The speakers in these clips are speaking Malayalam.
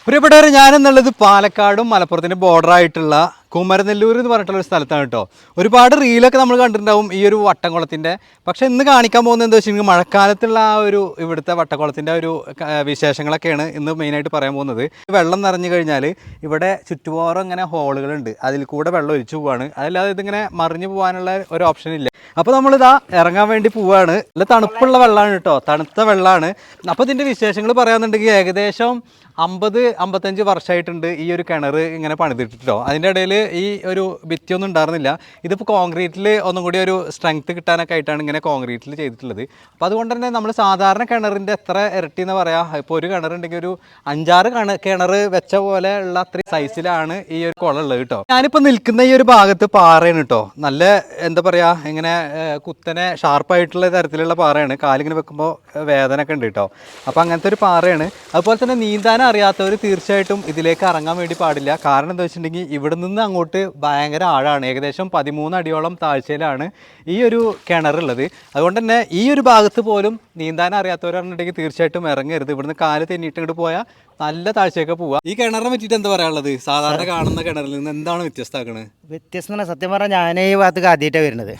പ്രിയപ്പെട്ടവരെ, ഞാനെന്നുള്ളത് പാലക്കാടും മലപ്പുറത്തിൻ്റെ ബോർഡറായിട്ടുള്ള കുമരനെല്ലൂർ എന്ന് പറഞ്ഞിട്ടുള്ള ഒരു സ്ഥലത്താണ് കേട്ടോ. ഒരുപാട് റീലൊക്കെ നമ്മൾ കണ്ടിട്ടുണ്ടാവും ഈ ഒരു വട്ടംകുളത്തിൻ്റെ. പക്ഷേ ഇന്ന് കാണിക്കാൻ പോകുന്നത് എന്താ വെച്ചിട്ടുണ്ടെങ്കിൽ മഴക്കാലത്തുള്ള ആ ഒരു ഇവിടുത്തെ വട്ടക്കുളത്തിൻ്റെ ഒരു വിശേഷങ്ങളൊക്കെയാണ് ഇന്ന് മെയിനായിട്ട് പറയാൻ പോകുന്നത്. വെള്ളം നിറഞ്ഞു കഴിഞ്ഞാൽ ഇവിടെ ചുറ്റുപാടും ഇങ്ങനെ ഹോളുകളുണ്ട്, അതിൽ കൂടെ വെള്ളം ഒലിച്ചു പോവാണ്. അതല്ലാതെ ഇതിങ്ങനെ മറിഞ്ഞു പോകാനുള്ള ഒരു ഓപ്ഷൻ ഇല്ല. അപ്പോൾ നമ്മളിതാ ഇറങ്ങാൻ വേണ്ടി പോവുകയാണ്. നല്ല തണുപ്പുള്ള വെള്ളമാണ് കേട്ടോ, തണുത്ത വെള്ളമാണ്. അപ്പോൾ ഇതിൻ്റെ വിശേഷങ്ങൾ പറയാമെന്നുണ്ടെങ്കിൽ ഏകദേശം 50-55 വർഷമായിട്ടുണ്ട് ഈ ഒരു കിണർ ഇങ്ങനെ പണിതിട്ടോ. അതിൻ്റെ ഇടയിൽ ഈ ഒരു ഭിത്തിയൊന്നും ഉണ്ടായിരുന്നില്ല. ഇതിപ്പോൾ കോൺക്രീറ്റിൽ ഒന്നും കൂടി ഒരു സ്ട്രെങ്ത് കിട്ടാനൊക്കെ ആയിട്ടാണ് ഇങ്ങനെ കോൺക്രീറ്റിൽ ചെയ്തിട്ടുള്ളത്. അപ്പോൾ അതുകൊണ്ട് തന്നെ നമ്മൾ സാധാരണ കിണറിൻ്റെ എത്ര ഇരട്ടി എന്ന് പറയാം. ഇപ്പോൾ ഒരു കിണറുണ്ടെങ്കിൽ ഒരു 5-6 കിണർ വെച്ച പോലെ ഉള്ള അത്രയും സൈസിലാണ് ഈ ഒരു കുളം ഉള്ളത് കേട്ടോ. ഞാനിപ്പോൾ നിൽക്കുന്ന ഈ ഒരു ഭാഗത്ത് പാറയാണ് കേട്ടോ. നല്ല എന്താ പറയുക, ഇങ്ങനെ കുത്തനെ ഷാർപ്പായിട്ടുള്ള തരത്തിലുള്ള പാറയാണ്. കാലിങ്ങനെ വെക്കുമ്പോൾ വേദന ഒക്കെ ഉണ്ട് കേട്ടോ. അപ്പോൾ അങ്ങനത്തെ ഒരു പാറയാണ്. അതുപോലെ തന്നെ നീന്താൻ അറിയാത്തവർ തീർച്ചയായിട്ടും ഇതിലേക്ക് ഇറങ്ങാൻ വേണ്ടി പാടില്ല. കാരണം എന്താ വെച്ചിട്ടുണ്ടെങ്കിൽ ഇവിടെ നിന്ന് അങ്ങോട്ട് ഭയങ്കര ആഴമാണ്. ഏകദേശം 13 അടിയോളം താഴ്ചയിലാണ് ഈ ഒരു കിണറുള്ളത്. അതുകൊണ്ട് തന്നെ ഈ ഒരു ഭാഗത്ത് പോലും നീന്താൻ അറിയാത്തവരാണെന്നുണ്ടെങ്കിൽ തീർച്ചയായിട്ടും ഇറങ്ങരുത്. ഇവിടുന്ന് കാല് തെന്നിയിട്ട് ഇങ്ങോട്ട് പോയാൽ നല്ല താഴ്ചയൊക്കെ പോവാം. ഈ കിണറിനെ പറ്റിയിട്ട് എന്താ പറയാനുള്ളത്? സാധാരണ കാണുന്ന കിണറിൽ നിന്ന് എന്താണ് വ്യത്യസ്തമാക്കുന്നത്? വ്യത്യസ്തം സത്യം പറഞ്ഞാൽ ഞാൻ ഈ ഭാഗത്തേക്ക് ആദ്യമായിട്ടാണ് വരുന്നത്.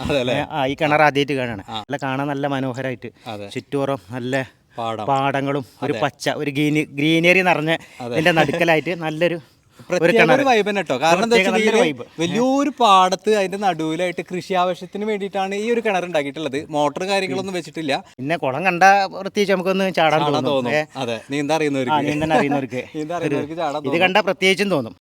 ഈ കിണർ ആദ്യമായിട്ട് കാണാണ്. നല്ല കാണാൻ നല്ല മനോഹരമായിട്ട്, ചുറ്റോറം നല്ല പാടങ്ങളും ഒരു പച്ച ഒരു ഗ്രീനറി നിറഞ്ഞ ഇതിന്റെ നടുക്കലായിട്ട് നല്ലൊരു വൈബ് കേട്ടോ. കാരണം എന്താ വെച്ചാൽ വലിയൊരു പാടത്ത് അതിന്റെ നടുവിലായിട്ട് കൃഷി ആവശ്യത്തിന് വേണ്ടിയിട്ടാണ് ഈ ഒരു കിണർ ഉണ്ടാക്കിയിട്ടുള്ളത്. മോട്ടർ കാര്യങ്ങളൊന്നും വെച്ചിട്ടില്ല. പിന്നെ കുളം കണ്ട പ്രത്യേകിച്ച് നമുക്കൊന്ന് ചാടാൻ തോന്നും. അതെ, നീന്താൻ അറിയുന്നവർക്ക് ഇത് കണ്ട പ്രത്യേകിച്ചും തോന്നും.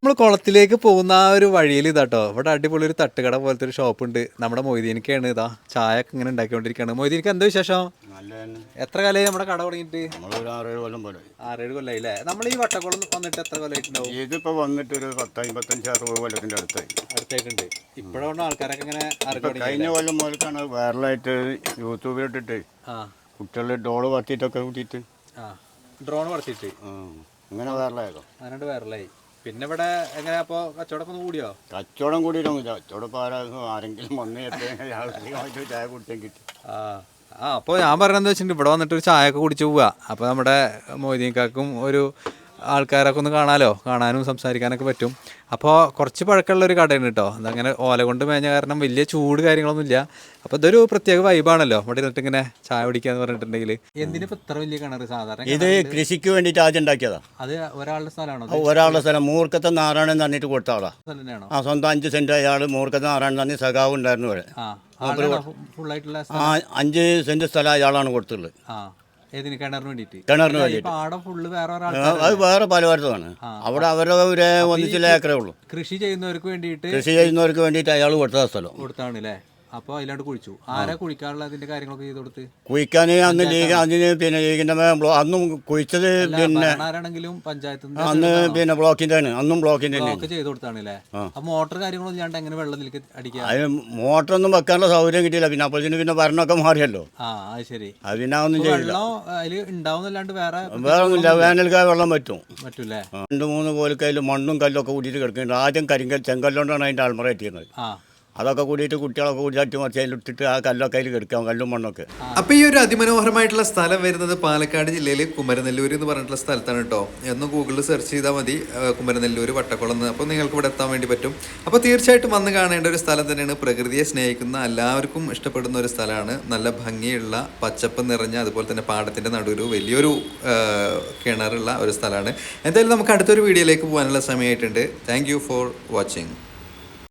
നമ്മൾ കുളത്തിലേക്ക് പോകുന്ന ആ ഒരു വഴിയിൽ ഇതാട്ടോ, ഇവിടെ അടിപൊളി ഒരു തട്ടുകട പോലത്തെ ഒരു ഷോപ്പ് ഉണ്ട്. നമ്മുടെ മൊയ്തീനിക്കാണ് ഇതാ ചായ ഒക്കെ ഇങ്ങനെ ഉണ്ടാക്കിക്കൊണ്ടിരിക്കുകയാണ്. മൊയ്തീനിക്ക് എന്താ വിശേഷം? എത്ര കാലമായി നമ്മുടെ കട തുടങ്ങിയിട്ട്? 6-7 കൊല്ലമായി അല്ലേ? നമ്മൾ ഈ വട്ടക്കുളം വന്നിട്ട് എത്ര കൊല്ലമായിട്ടുണ്ടാവും? ഇതിപ്പോ വന്നിട്ട് ഒരു 10-55-60 കൊല്ലത്തിന്റെ അടുത്തായിട്ടുണ്ട്. ഇപ്പോഴാണ് ആൾക്കാരൊക്കെ ഇങ്ങനെ കഴിഞ്ഞ കൊല്ലം മുതൽക്കാണ് വൈറലായിട്ട് യൂട്യൂബിലിട്ടിട്ട് കുട്ടികളുടെ ഡോള് വർത്തിയിട്ടൊക്കെ കൂട്ടിയിട്ട് ഡ്രോൺ വർത്തിയിട്ട് അങ്ങനെ വൈറലായതോ. അതിനോട് വൈറലായി. പിന്നെ ഇവിടെ എങ്ങനെ അപ്പോൾ കച്ചവടമൊക്കെ ഒന്ന് കൂടിയോ? കച്ചവടം കൂടിയിട്ടൊന്നുമില്ല. കച്ചവടം ഇപ്പോൾ ആരെങ്കിലും വന്ന് ചായ കുടിച്ചാൽ കിട്ടി. അപ്പോൾ ഞാൻ പറഞ്ഞതെന്ന് വെച്ചിട്ടുണ്ടെങ്കിൽ ഇവിടെ വന്നിട്ട് ഒരു ചായ ഒക്കെ കുടിച്ച് പോവുക. അപ്പോൾ നമ്മുടെ മൊയ്തീൻകാക്കും ഒരു ആൾക്കാരൊക്കെ ഒന്ന് കാണാനും സംസാരിക്കാനൊക്കെ പറ്റും. അപ്പോൾ കുറച്ച് പഴക്കമുള്ള ഒരു കടയാണ് കേട്ടോ. അതങ്ങനെ ഓല കൊണ്ട് മേഞ്ഞ കാരണം വലിയ ചൂട് കാര്യങ്ങളൊന്നുമില്ല. അപ്പോൾ ഇതൊരു പ്രത്യേക വൈബാണല്ലോ ഇവിടെ ഇരുന്നിട്ട് ഇങ്ങനെ ചായ കുടിക്കാന്ന് പറഞ്ഞിട്ടുണ്ടെങ്കിൽ. എന്തിനിപ്പോൾ ഇത്ര വലിയ കിണർ? സാധാരണ ഇത് കൃഷിക്ക് വേണ്ടിയിട്ട് ആദ്യം ഉണ്ടാക്കിയതാ. അത് ഒരാളുടെ സ്ഥലമാണോ? ഒരാളുടെ സ്ഥലം. മൂർക്കത്തെ നാരായണൻ തന്നിട്ട് കൊടുത്ത ആളാ. സ്വന്തം 5 സെന്റ് അയാൾ മൂർക്കത്തെ നാരായണൻ തന്നെ സഖാവ് ഉണ്ടായിരുന്നു ഇവിടെ. 5 സെന്റ് സ്ഥലം അയാളാണ് കൊടുത്തുള്ളത്. കിണറിന് വേണ്ടിയിട്ട്. അത് വേറെ പലവരത്താണ്. അവിടെ അവരുടെ ഒന്നിച്ചില്ല ഏക്കറേ ഉള്ളൂ. കൃഷി ചെയ്യുന്നവർക്ക് വേണ്ടിയിട്ട് അയാൾ കൊടുത്ത സ്ഥലം കൊടുത്താണല്ലേ. അപ്പോൾ അതിലാണ്ട് കുഴിച്ചു. ആരാ കുഴിക്കാനുള്ള അതിന്റെ കാര്യങ്ങളൊക്കെ ചെയ്ത് കൊടുത്ത്? കുഴിക്കാൻ അന്ന് അതിന് പിന്നെ ലീഗിന്റെ അന്നും കുഴിച്ചത് പിന്നെ ആരാണെങ്കിലും പഞ്ചായത്ത് അന്ന് പിന്നെ ബ്ലോക്കിന്റെ അന്നും ബ്ലോക്കിന്റെ ചെയ്ത് കൊടുത്താണല്ലേ. മോട്ടർ കാര്യങ്ങളൊന്നും ഇല്ലാണ്ട് എങ്ങനെ വെള്ളം അടിക്കുക? അതിന് മോട്ടറൊന്നും വെക്കാനുള്ള സൗകര്യം കിട്ടിയില്ല. പിന്നെ അപ്പോൾ പിന്നെ ഭരണമൊക്കെ മാറിയല്ലോ. അത് ശരി. അത് പിന്നെ ഒന്നും ചെയ്യില്ല. അതിൽ ഉണ്ടാവുന്നല്ലാണ്ട് വേറെ ഒന്നുമില്ല. വേനൽക്കാല വെള്ളം പറ്റൂലേ? 2-3 കോലിക്കയിലും മണ്ണും കല്ലൊക്കെ കൂട്ടിയിട്ട് കിടക്കുന്നുണ്ട്. ആദ്യം ചെങ്കല്ലോണ്ടാണ് അതിന്റെ ആൾമറ എത്തിയിരുന്നത്. അതൊക്കെ കൂടിയിട്ട് കുട്ടികളൊക്കെ കൂടി ചട്ടിമറിച്ചതിലിട്ടിട്ട് ആ കല്ലൊക്കെ അതിൽ കിടക്കാം, കല്ലും മണ്ണൊക്കെ. അപ്പോൾ ഈ ഒരു അതിമനോഹരമായിട്ടുള്ള സ്ഥലം വരുന്നത് പാലക്കാട് ജില്ലയിൽ കുമരനെല്ലൂർ എന്ന് പറഞ്ഞിട്ടുള്ള സ്ഥലത്താണ് കേട്ടോ. എന്ന് ഗൂഗിളിൽ സെർച്ച് ചെയ്താൽ മതി കുമരനെല്ലൂർ വട്ടക്കുളം എന്ന്. അപ്പോൾ നിങ്ങൾക്ക് ഇവിടെ എത്താൻ വേണ്ടി പറ്റും. അപ്പോൾ തീർച്ചയായിട്ടും വന്ന് കാണേണ്ട ഒരു സ്ഥലം തന്നെയാണ്. പ്രകൃതിയെ സ്നേഹിക്കുന്ന എല്ലാവർക്കും ഇഷ്ടപ്പെടുന്ന ഒരു സ്ഥലമാണ്. നല്ല ഭംഗിയുള്ള പച്ചപ്പ് നിറഞ്ഞ, അതുപോലെ തന്നെ പാടത്തിൻ്റെ നടുവിൽ വലിയൊരു കിണറുള്ള ഒരു സ്ഥലമാണ്. എന്തായാലും നമുക്ക് അടുത്തൊരു വീഡിയോയിലേക്ക് പോകാനുള്ള സമയമായിട്ടുണ്ട്. Thank you for watching.